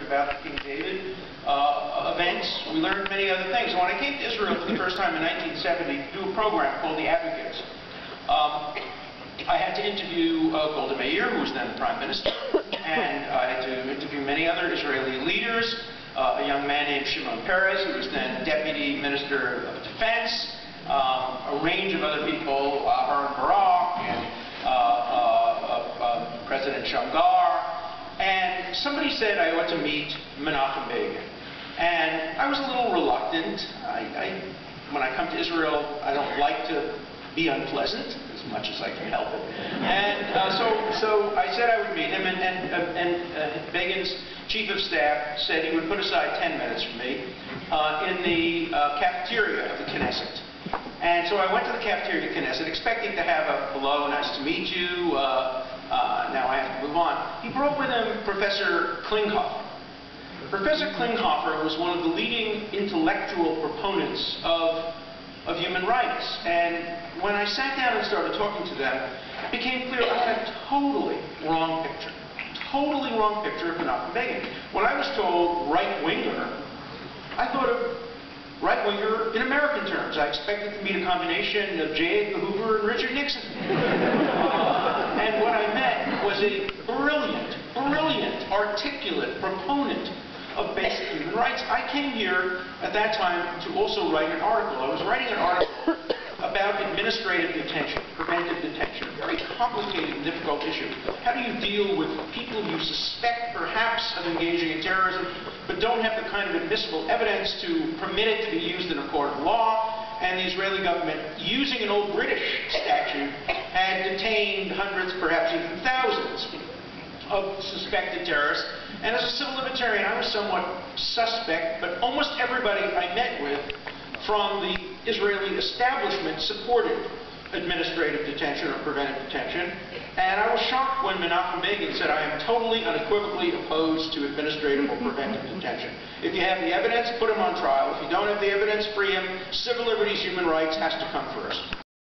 about the King David events. We learned many other things. And when I came to Israel for the first time in 1970 to do a program called The Advocates, I had to interview Golda Meir, who was then the Prime Minister, and I had to interview many other Israeli leaders, a young man named Shimon Peres, who was then Deputy Minister of Defense, a range of other people, Aaron Barak, and President Shamgar, and somebody said I ought to meet Menachem Begin. And I was a little reluctant. When I come to Israel, I don't like to be unpleasant as much as I can help it. And so I said I would meet him, and Begin's chief of staff said he would put aside 10 minutes for me in the cafeteria of the Knesset. And so I went to the cafeteria of the Knesset expecting to have a hello, nice to meet you, now I have to move on. He brought with him Professor Klinghoffer. Professor Klinghoffer was one of the leading intellectual proponents of human rights. And when I sat down and started talking to them, it became clear I had a totally wrong picture. Totally wrong picture of Menachem Begin. When I was told right-winger, I thought of right-winger in American terms. I expected to meet a combination of J. Edgar Hoover and Richard Nixon. And what I met was a brilliant, articulate proponent of basic human rights. I came here at that time to also write an article. I was writing an article about administrative detention, preventive detention, a very complicated and difficult issue. How do you deal with people you suspect perhaps of engaging in terrorism, but don't have the kind of admissible evidence to permit it to be used in a court of law? And the Israeli government, using an old British statute, had detained hundreds, perhaps even thousands, of suspected terrorists. And as a civil libertarian, I was somewhat suspect, but almost everybody I met with from the Israeli establishment supported administrative detention or preventive detention. And I was shocked when Menachem Begin said, I am totally, unequivocally opposed to administrative or preventive detention. If you have the evidence, put him on trial. If you don't have the evidence, free him. Civil liberties, human rights has to come first.